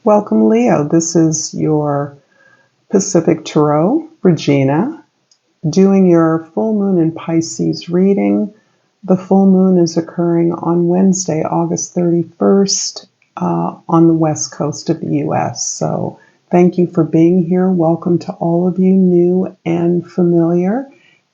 Welcome, Leo. This is your Pacific Tarot, Regina, doing your full moon in Pisces reading. The full moon is occurring on Wednesday, August 31st, on the west coast of the U.S. So thank you for being here. Welcome to all of you, new and familiar.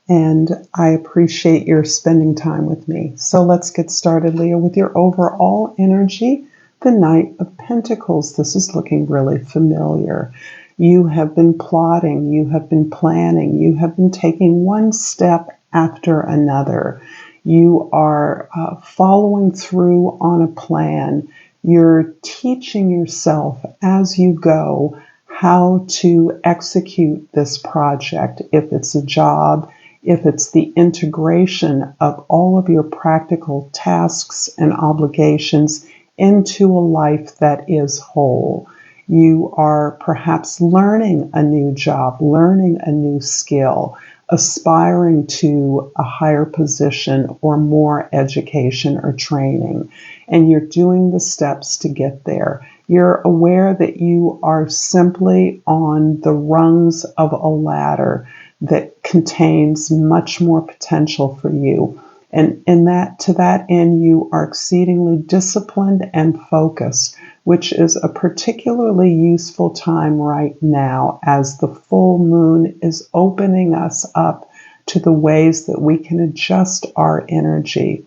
And I appreciate your spending time with me. So let's get started, Leo, with your overall energy. The Knight of Pentacles. This is looking really familiar. You have been plotting, you have been planning, you have been taking one step after another. You are following through on a plan. You're teaching yourself as you go how to execute this project. If it's a job, if it's the integration of all of your practical tasks and obligations into a life that is whole. You are perhaps learning a new job, learning a new skill, aspiring to a higher position or more education or training, and you're doing the steps to get there. You're aware that you are simply on the rungs of a ladder that contains much more potential for you. And to that end, you are exceedingly disciplined and focused, which is a particularly useful time right now as the full moon is opening us up to the ways that we can adjust our energy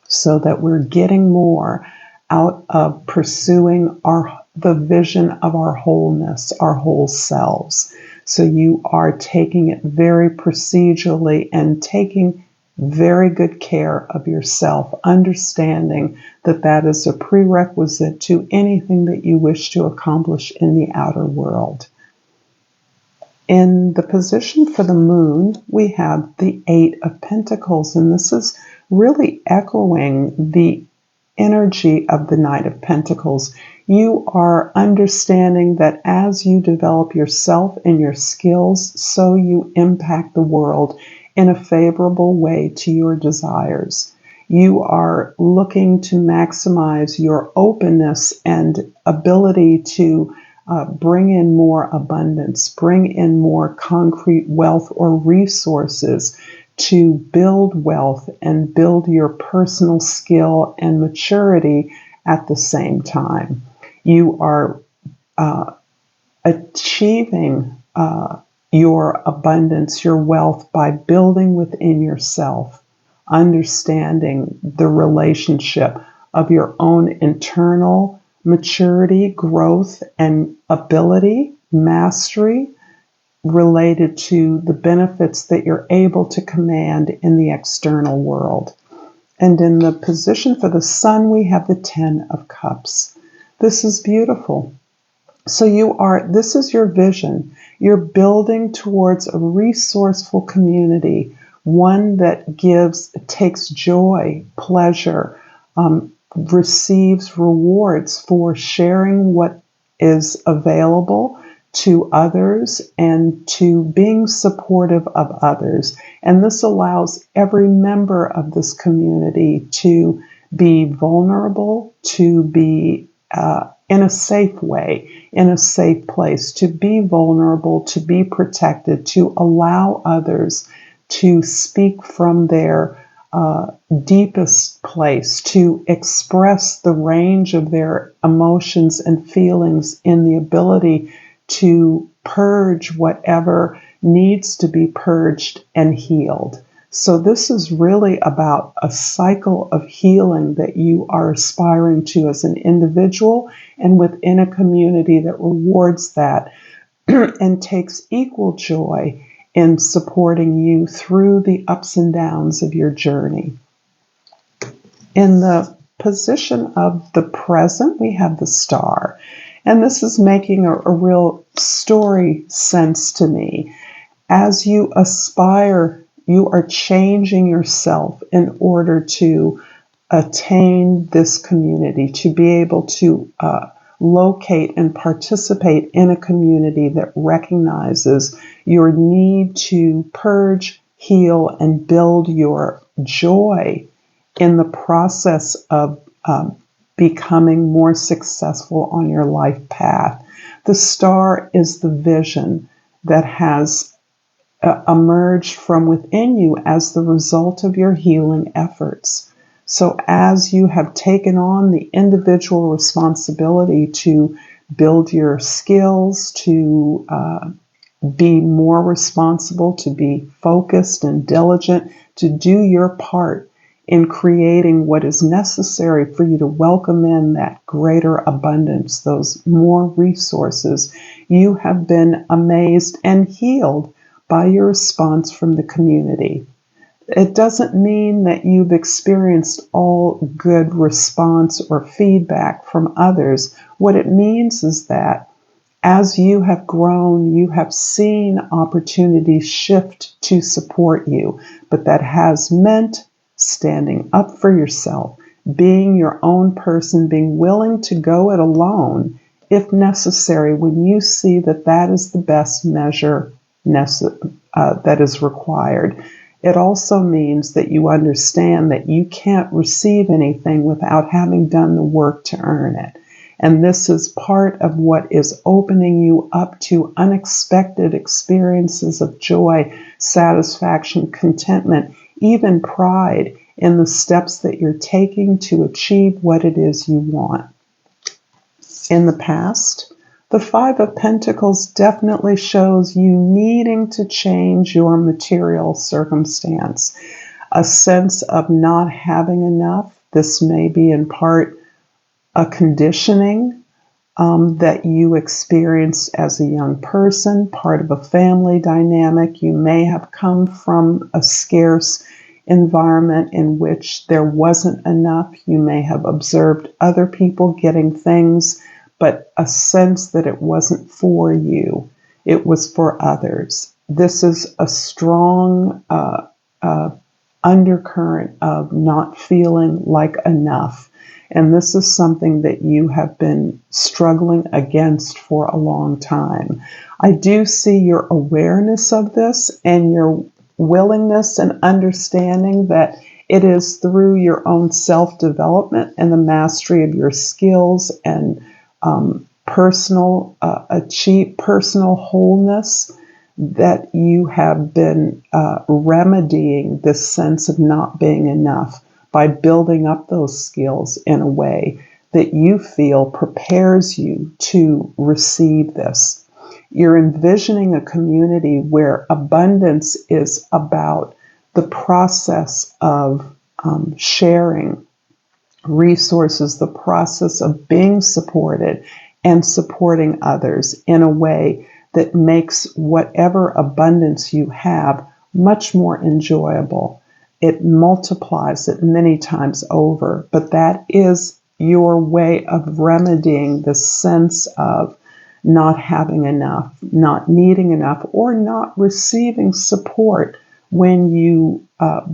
so that we're getting more out of pursuing the vision of our wholeness, our whole selves. So you are taking it very procedurally and taking very good care of yourself, understanding that that is a prerequisite to anything that you wish to accomplish in the outer world. In the position for the moon, we have the Eight of Pentacles, and this is really echoing the energy of the Knight of Pentacles. You are understanding that as you develop yourself and your skills, so you impact the world in a favorable way to your desires. You are looking to maximize your openness and ability to bring in more abundance, bring in more concrete wealth or resources to build wealth and build your personal skill and maturity at the same time. You are achieving your abundance, your wealth, by building within yourself, understanding the relationship of your own internal maturity, growth, and ability, mastery, related to the benefits that you're able to command in the external world. And in the position for the sun, we have the Ten of Cups. This is beautiful. So this is your vision. You're building towards a resourceful community, one that takes joy, pleasure, receives rewards for sharing what is available to others and to being supportive of others. And this allows every member of this community to be vulnerable, to be in a safe way, in a safe place, to be vulnerable, to be protected, to allow others to speak from their deepest place, to express the range of their emotions and feelings in the ability to purge whatever needs to be purged and healed. So this is really about a cycle of healing that you are aspiring to as an individual and within a community that rewards that and takes equal joy in supporting you through the ups and downs of your journey. In the position of the present, we have the Star. And this is making a real story sense to me. As you aspire, you are changing yourself in order to attain this community, to be able to locate and participate in a community that recognizes your need to purge, heal, and build your joy in the process of becoming more successful on your life path. The star is the vision that has emerged from within you as the result of your healing efforts. So as you have taken on the individual responsibility to build your skills, to be more responsible, to be focused and diligent, to do your part in creating what is necessary for you to welcome in that greater abundance, those more resources, you have been amazed and healed by your response from the community. It doesn't mean that you've experienced all good response or feedback from others. What it means is that as you have grown, you have seen opportunities shift to support you, but that has meant standing up for yourself, being your own person, being willing to go it alone if necessary when you see that that is the best measure that is required. It also means that you understand that you can't receive anything without having done the work to earn it. And this is part of what is opening you up to unexpected experiences of joy, satisfaction, contentment, even pride in the steps that you're taking to achieve what it is you want. In the past, the Five of Pentacles definitely shows you needing to change your material circumstance, a sense of not having enough. This may be in part a conditioning that you experienced as a young person, part of a family dynamic. You may have come from a scarce environment in which there wasn't enough. You may have observed other people getting things, but a sense that it wasn't for you, it was for others. This is a strong undercurrent of not feeling like enough. And this is something that you have been struggling against for a long time. I do see your awareness of this and your willingness and understanding that it is through your own self-development and the mastery of your skills and personal wholeness that you have been remedying this sense of not being enough by building up those skills in a way that you feel prepares you to receive this. You're envisioning a community where abundance is about the process of sharing resources, the process of being supported and supporting others in a way that makes whatever abundance you have much more enjoyable. It multiplies it many times over, but that is your way of remedying the sense of not having enough, not needing enough, or not receiving support when you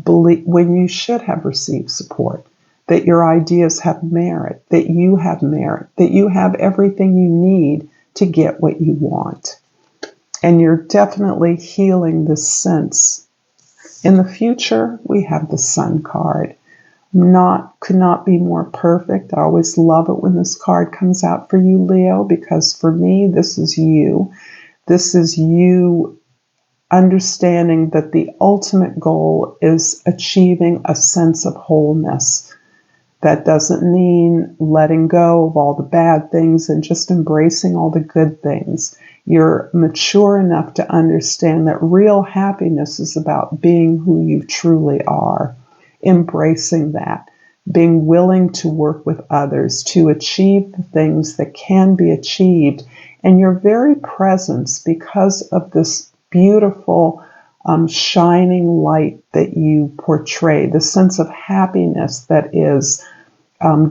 when you should have received support. That your ideas have merit, that you have everything you need to get what you want. And you're definitely healing this sense. In the future, we have the Sun card. Could not be more perfect. I always love it when this card comes out for you, Leo, because for me, this is you. This is you understanding that the ultimate goal is achieving a sense of wholeness. That doesn't mean letting go of all the bad things and just embracing all the good things. You're mature enough to understand that real happiness is about being who you truly are, embracing that, being willing to work with others to achieve the things that can be achieved. And your very presence, because of this beautiful shining light that you portray, the sense of happiness that is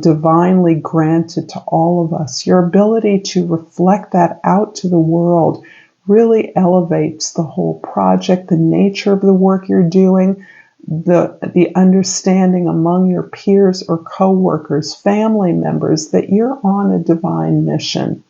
divinely granted to all of us, your ability to reflect that out to the world really elevates the whole project, the nature of the work you're doing, the understanding among your peers or co-workers, family members, that you're on a divine mission.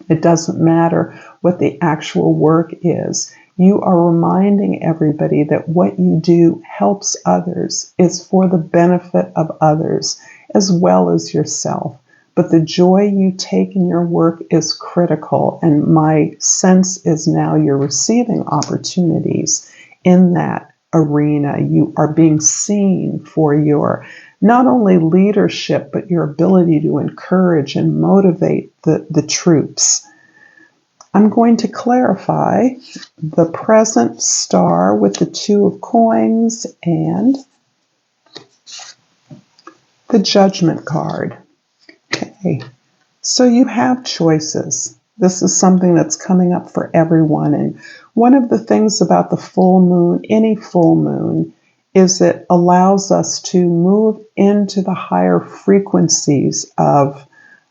It doesn't matter what the actual work is. You are reminding everybody that what you do helps others, is for the benefit of others. as well as yourself. But the joy you take in your work is critical, and my sense is now you're receiving opportunities in that arena. You are being seen for your not only leadership, but your ability to encourage and motivate the troops. I'm going to clarify the present star with the 2 of coins and the Judgment card. Okay, so you have choices. This is something that's coming up for everyone. And one of the things about the full moon, any full moon, is it allows us to move into the higher frequencies of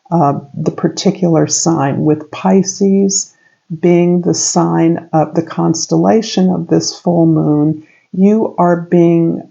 the particular sign, with Pisces being the sign of the constellation of this full moon. You are being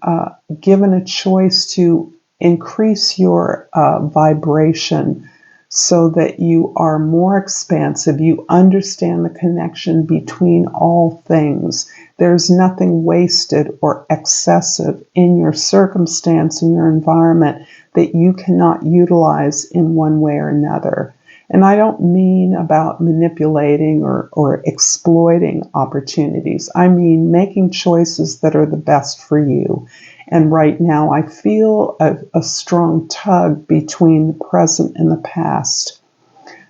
given a choice to increase your vibration so that you are more expansive. You understand the connection between all things. There's nothing wasted or excessive in your circumstance, in your environment, that you cannot utilize in one way or another. And I don't mean about manipulating or exploiting opportunities. I mean making choices that are the best for you. And right now I feel a strong tug between the present and the past.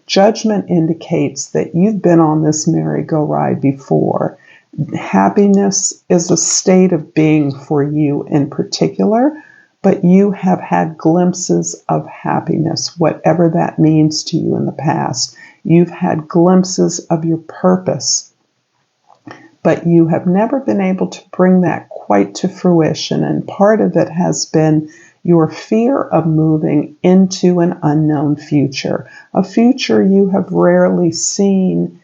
Judgment indicates that you've been on this merry-go-round before. Happiness is a state of being for you in particular, but you have had glimpses of happiness, whatever that means to you in the past. You've had glimpses of your purpose, but you have never been able to bring that quite to fruition. And part of it has been your fear of moving into an unknown future, a future you have rarely seen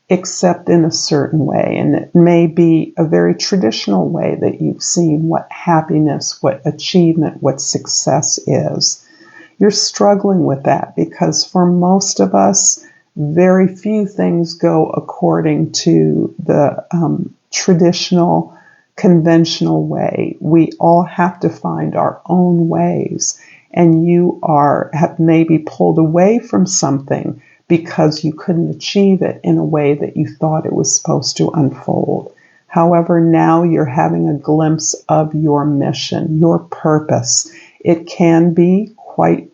except in a certain way. And it may be a very traditional way that you've seen what happiness, what achievement, what success is. You're struggling with that because for most of us, very few things go according to the traditional, conventional way. We all have to find our own ways. And you have maybe pulled away from something because you couldn't achieve it in a way that you thought it was supposed to unfold. However, now you're having a glimpse of your mission, your purpose. It can be quite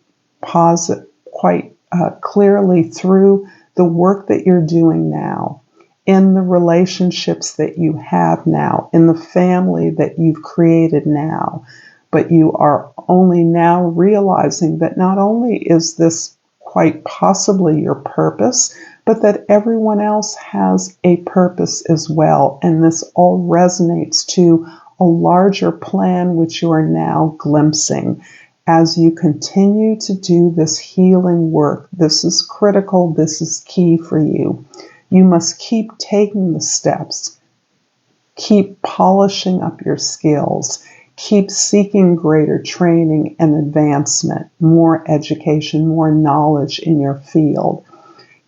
clearly through the work that you're doing now, in the relationships that you have now, in the family that you've created now. But you are only now realizing that not only is this quite possibly your purpose, but that everyone else has a purpose as well. And this all resonates to a larger plan which you are now glimpsing. As you continue to do this healing work, this is critical, this is key for you. You must keep taking the steps, keep polishing up your skills, keep seeking greater training and advancement, more education, more knowledge in your field.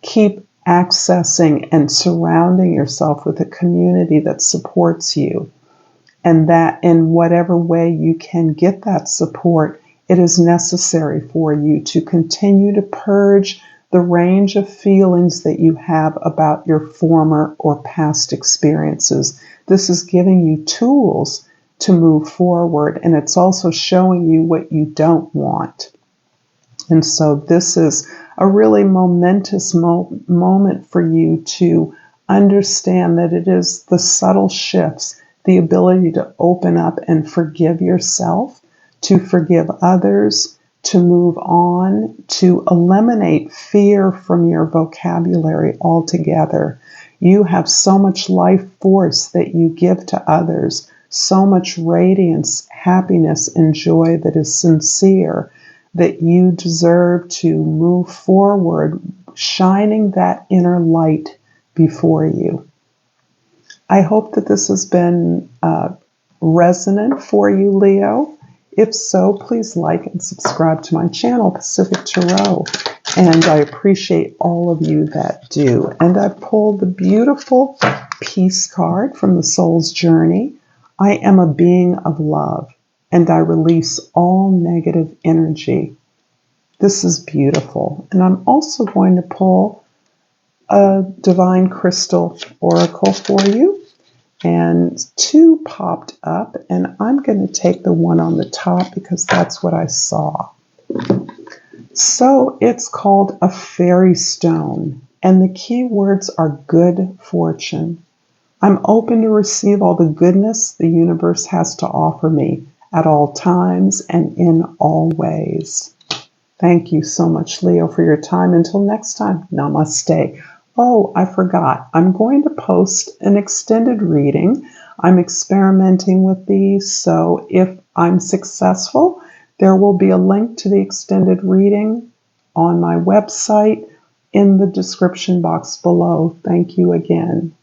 Keep accessing and surrounding yourself with a community that supports you. And that in whatever way you can get that support, it is necessary for you to continue to purge the range of feelings that you have about your former or past experiences. This is giving you tools to move forward, and it's also showing you what you don't want. And so this is a really momentous moment for you to understand that it is the subtle shifts, the ability to open up and forgive yourself, to forgive others, to move on, to eliminate fear from your vocabulary altogether. You have so much life force that you give to others, so much radiance, happiness, and joy that is sincere, that you deserve to move forward, shining that inner light before you. I hope that this has been resonant for you, Leo. If so, please like and subscribe to my channel, Pacific Tarot. And I appreciate all of you that do. And I pulled the beautiful Peace card from the Soul's Journey. I am a being of love, and I release all negative energy. This is beautiful. And I'm also going to pull a divine crystal oracle for you. And two popped up, and I'm going to take the one on the top because that's what I saw. So it's called a fairy stone, and the key words are good fortune. I'm open to receive all the goodness the universe has to offer me at all times and in all ways. Thank you so much, Leo, for your time. Until next time, namaste. Oh, I forgot. I'm going to post an extended reading. I'm experimenting with these, so if I'm successful, there will be a link to the extended reading on my website in the description box below. Thank you again.